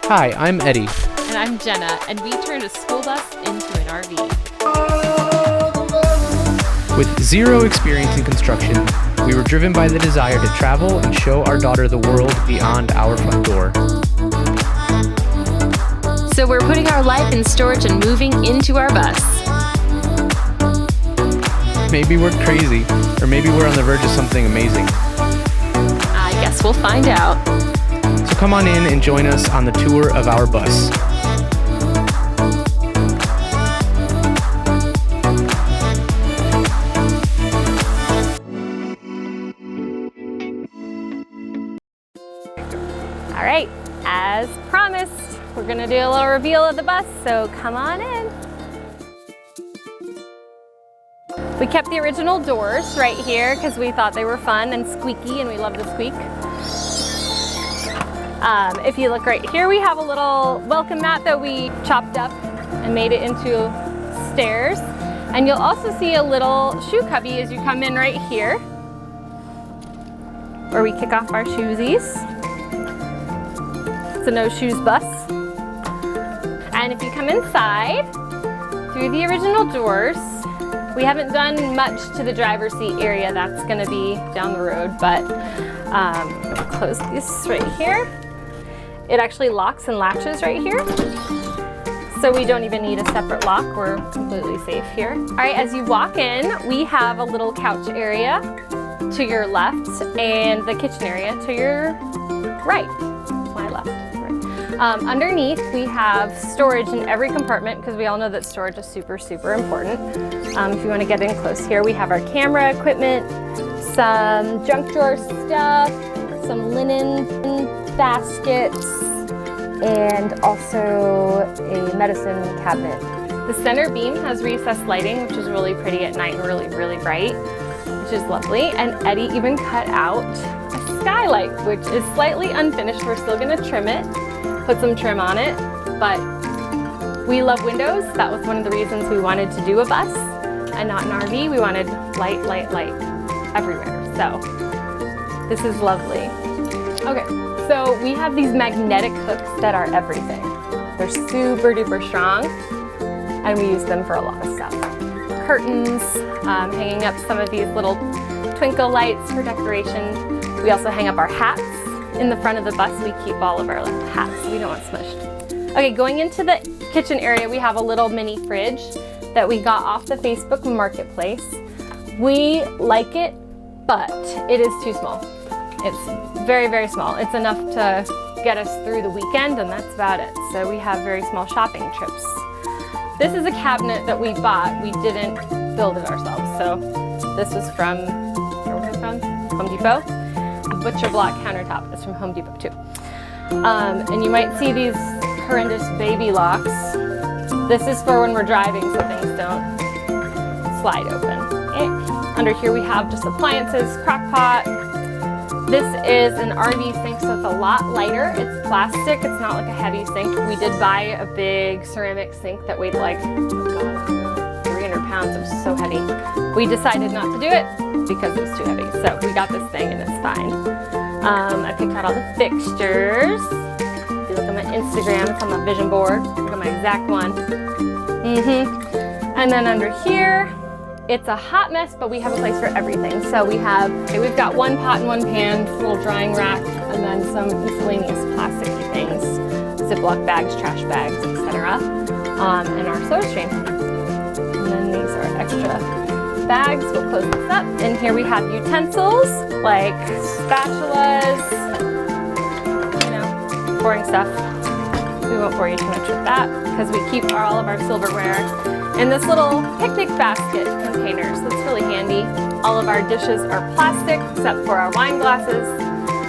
Hi, I'm Eddie. And I'm Jenna, and we turned a school bus into an RV. With zero experience in construction, we were driven by the desire to travel and show our daughter the world beyond our front door. So we're putting our life in storage and moving into our bus. Maybe we're crazy, or maybe we're on the verge of something amazing. I guess we'll find out. So come on in and join us on the tour of our bus. All right, as promised, we're gonna do a little reveal of the bus, so come on in. We kept the original doors right here because we thought they were fun and squeaky, and we love the squeak. If you look right here, we have a little welcome mat that we chopped up and made it into stairs. And you'll also see a little shoe cubby as you come in right here, where we kick off our shoesies. It's a no shoes bus. And if you come inside through the original doors, we haven't done much to the driver's seat area. That's gonna be down the road, but we'll close this right here. It actually locks and latches right here. So we don't even need a separate lock. We're completely safe here. All right, as you walk in, we have a little couch area to your left and the kitchen area to your right. My left. Right. Underneath, we have storage in every compartment because we all know that storage is super, super important. If you want to get in close here, we have our camera equipment, some junk drawer stuff, some linen baskets, and also a medicine cabinet. The center beam has recessed lighting, which is really pretty at night and really, really bright, which is lovely. And Eddie even cut out a skylight, which is slightly unfinished. We're still gonna trim it, put some trim on it, but we love windows. That was one of the reasons we wanted to do a bus and not an RV. We wanted light, light, light everywhere. So this is lovely. Okay, so we have these magnetic hooks that are everything. They're super duper strong, and we use them for a lot of stuff. Curtains, hanging up some of these little twinkle lights for decoration. We also hang up our hats. In the front of the bus, we keep all of our hats. We don't want smushed. Okay, going into the kitchen area, we have a little mini fridge that we got off the Facebook Marketplace. We like it, but it is too small. It's very, very small. It's enough to get us through the weekend, and that's about it. So we have very small shopping trips. This is a cabinet that we bought. We didn't build it ourselves. So this was from, where was it from? Home Depot. The butcher block countertop is from Home Depot too. And you might see these horrendous baby locks. This is for when we're driving so things don't slide open. Under here we have just appliances, crock pot. This is an RV sink, so it's a lot lighter. It's plastic, it's not like a heavy sink. We did buy a big ceramic sink that weighed like 300 pounds, it was so heavy. We decided not to do it because it was too heavy. So we got this thing and it's fine. I picked out all the fixtures. If you look at my Instagram, it's on my vision board. Look at my exact one. And then under here, it's a hot mess, but we have a place for everything. So we've got one pot and one pan, little drying rack, and then some miscellaneous plasticky things, Ziploc bags, trash bags, etc. And our soda stream. And then these are extra bags. We'll close this up. And here we have utensils like spatulas, you know, boring stuff. We won't bore you too much with that because we keep all of our silverware in this little picnic basket container, so it's really handy. All of our dishes are plastic except for our wine glasses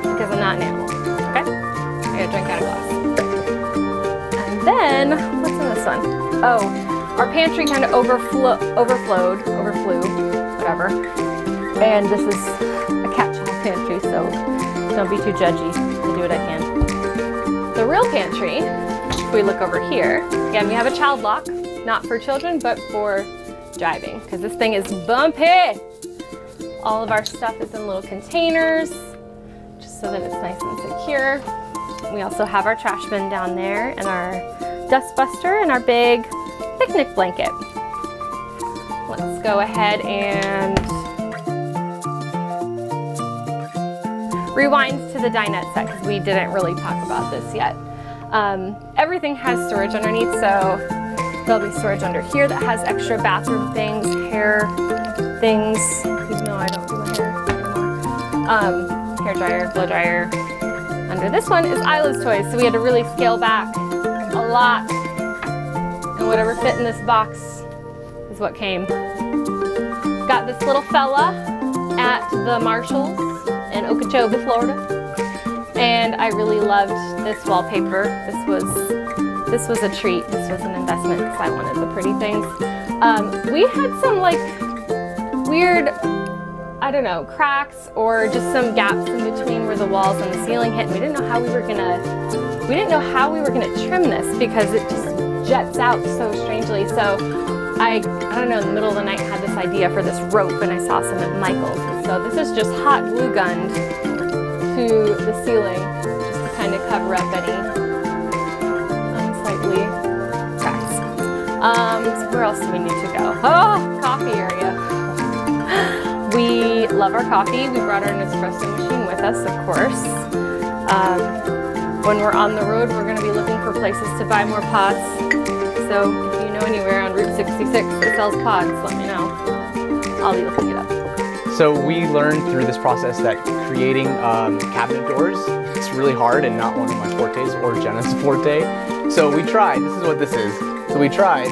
because I'm not an animal, okay? I gotta drink out of glass. And then, what's in this one? Oh, our pantry kind of overflew, whatever. And this is a catch-all pantry, so don't be too judgy. I do what I can. The real pantry, if we look over here, again, we have a child lock. Not for children, but for driving, because this thing is bumpy. All of our stuff is in little containers, just so that it's nice and secure. We also have our trash bin down there and our dust buster and our big picnic blanket. Let's go ahead and rewind to the dinette set because we didn't really talk about this yet. Everything has storage underneath, so there'll be storage under here that has extra bathroom things, hair things, even though I don't do my hair anymore. Hair dryer, blow dryer. Under this one is Isla's toys, so we had to really scale back a lot. And whatever fit in this box is what came. Got this little fella at the Marshalls in Okeechobee, Florida. And I really loved this wallpaper. This was a treat. This was an investment because I wanted the pretty things. We had some like weird, I don't know, cracks or just some gaps in between where the walls and the ceiling hit. And we didn't know how we were gonna trim this because it just jets out so strangely. So I don't know, in the middle of the night had this idea for this rope and I saw some at Michael's. And so this is just hot glue gunned to the ceiling just to kind of cover up any unsightly cracks. So where else do we need to go? Oh, coffee area. We love our coffee. We brought our Nespresso machine with us, of course. When we're on the road, we're going to be looking for places to buy more pods. So if you know anywhere on Route 66 that sells pods, let me know. I'll be looking it up. So we learned through this process that creating cabinet doors is really hard and not one of my fortes or Jenna's forte. So we tried. This is what this is. So we tried.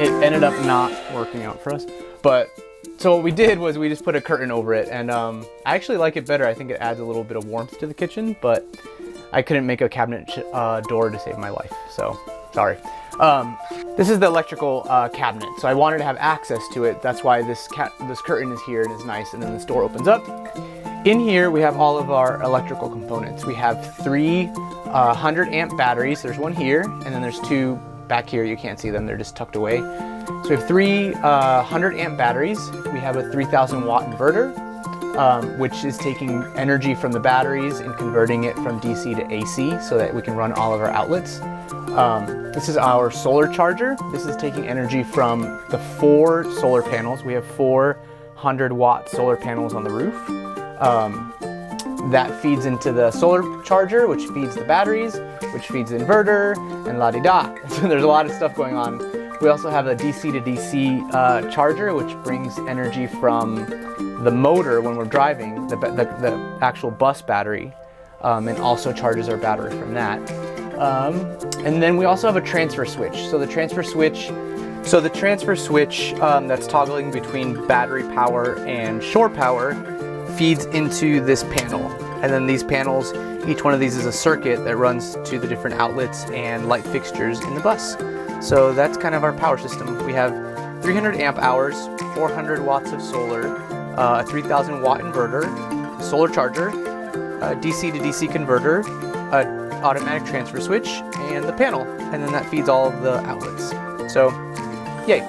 It ended up not working out for us. But so what we did was we just put a curtain over it, and I actually like it better. I think it adds a little bit of warmth to the kitchen, but I couldn't make a cabinet door to save my life. So sorry. This is the electrical cabinet, so I wanted to have access to it. That's why this curtain is here and is nice, and then this door opens up. In here we have all of our electrical components. We have 3 100 amp batteries. There's one here, and then there's 2 back here. You can't see them, they're just tucked away. So we have 3 100 amp batteries. We have a 3000 watt inverter, which is taking energy from the batteries and converting it from DC to AC so that we can run all of our outlets. This is our solar charger. This is taking energy from the 4 solar panels. We have 4 100 watt solar panels on the roof. That feeds into the solar charger, which feeds the batteries, which feeds the inverter, and la-di-da. So there's a lot of stuff going on. We also have a DC to DC charger, which brings energy from the motor when we're driving, the actual bus battery, and also charges our battery from that. And then we also have a transfer switch. So the transfer switch that's toggling between battery power and shore power feeds into this panel. And then these panels, each one of these is a circuit that runs to the different outlets and light fixtures in the bus. So that's kind of our power system. We have 300 amp hours, 400 watts of solar, a 3000 watt inverter, solar charger, a DC to DC converter, a automatic transfer switch, and the panel. And then that feeds all of the outlets. So, yay.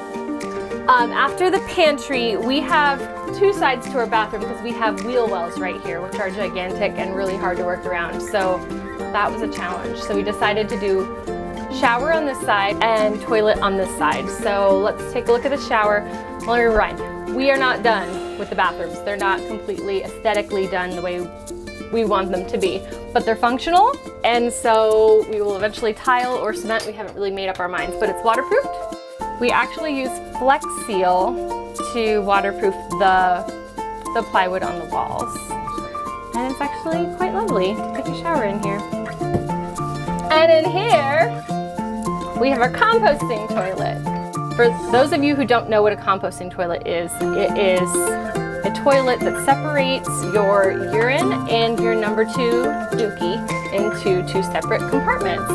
After the pantry, we have 2 sides to our bathroom because we have wheel wells right here, which are gigantic and really hard to work around. So that was a challenge. So we decided to do shower on this side and toilet on this side. So let's take a look at the shower. Well, let me rewind. We are not done with the bathrooms. They're not completely aesthetically done the way we want them to be, but they're functional. And so we will eventually tile or cement. We haven't really made up our minds, but it's waterproofed. We actually use Flex Seal to waterproof the plywood on the walls. And it's actually quite lovely to take a shower in here. And in here, we have our composting toilet. For those of you who don't know what a composting toilet is, it is a toilet that separates your urine and your number 2 dookie into 2 separate compartments.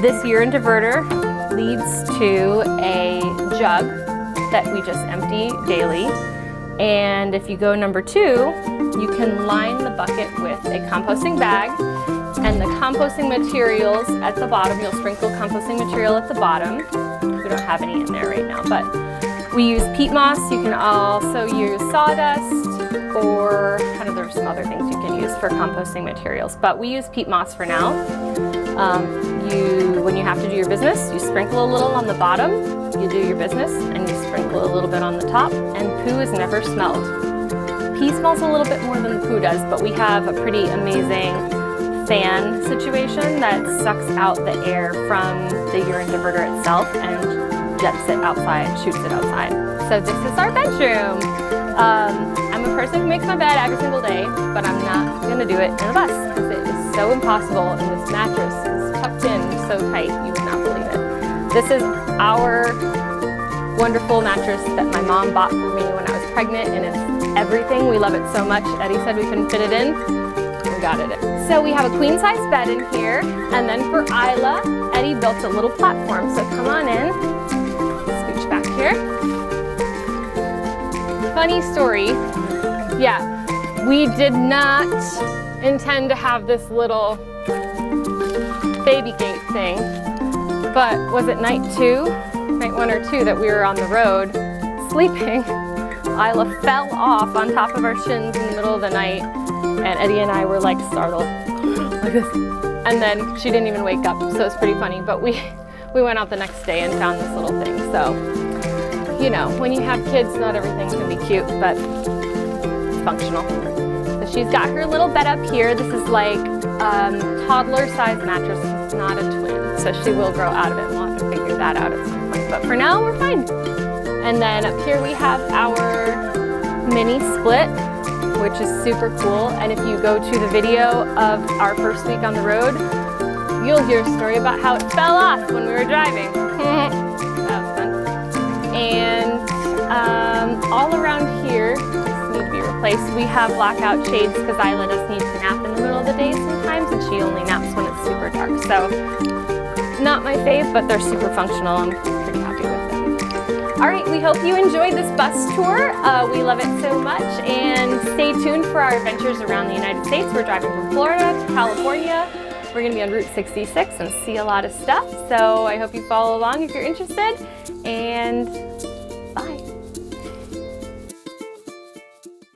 This urine diverter leads to a jug that we just empty daily. And if you go number 2, you can line the bucket with a composting bag and the composting materials at the bottom. You'll sprinkle composting material at the bottom. We don't have any in there right now, but we use peat moss. You can also use sawdust, or I don't know, there's some other things you can use. just for composting materials, but we use peat moss for now. When you have to do your business, you sprinkle a little on the bottom, you do your business, and you sprinkle a little bit on the top, and poo is never smelled. Pee smells a little bit more than the poo does, but we have a pretty amazing fan situation that sucks out the air from the urine diverter itself and jets it outside, shoots it outside. So this is our bedroom. I'm a person who makes my bed every single day, but I'm not gonna do it in a bus because it is so impossible, and this mattress is tucked in so tight you would not believe it. This is our wonderful mattress that my mom bought for me when I was pregnant, and it's everything. We love it so much. Eddie said we couldn't fit it in. We got it in. So we have a queen size bed in here, and then for Isla, Eddie built a little platform. So come on in, scooch back here. Funny story. Yeah, we did not intend to have this little baby gate thing, but was it night 1 or 2 that we were on the road sleeping? Isla fell off on top of our shins in the middle of the night, and Eddie and I were like startled, like this. And then she didn't even wake up, so it's pretty funny. But we went out the next day and found this little thing. So, you know, when you have kids, not everything can be cute, but it's functional. So she's got her little bed up here. This is like toddler-sized mattress. It's not a twin, so she will grow out of it. We'll have to figure that out at some point. But for now, we're fine. And then up here we have our mini split, which is super cool. And if you go to the video of our first week on the road, you'll hear a story about how it fell off when we were driving. That was fun. And all around here, these need to be replaced. We have blackout shades because Isla does need to nap in the middle of the day sometimes, and she only naps when it's super dark. So not my fave, but they're super functional. I'm pretty happy with them. All right, we hope you enjoyed this bus tour. We love it so much, and stay tuned for our adventures around the United States. We're driving from Florida to California. We're gonna be on Route 66 and see a lot of stuff. So I hope you follow along if you're interested, and